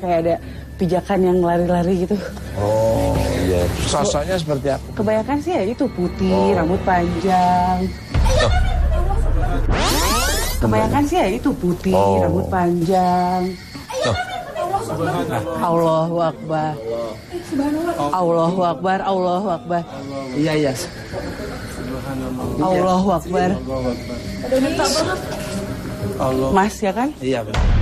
Kayak ada pijakan yang lari-lari gitu. Oh iya. Sosoknya seperti apa? Kebanyakan sih ya itu putih, rambut panjang. Kebanyakan sih ya itu putih, rambut panjang. Allahu Akbar. Allahu Akbar, Allahu Akbar. Iya, iya. Allahu Akbar. Mas ya kan? Iya, benar.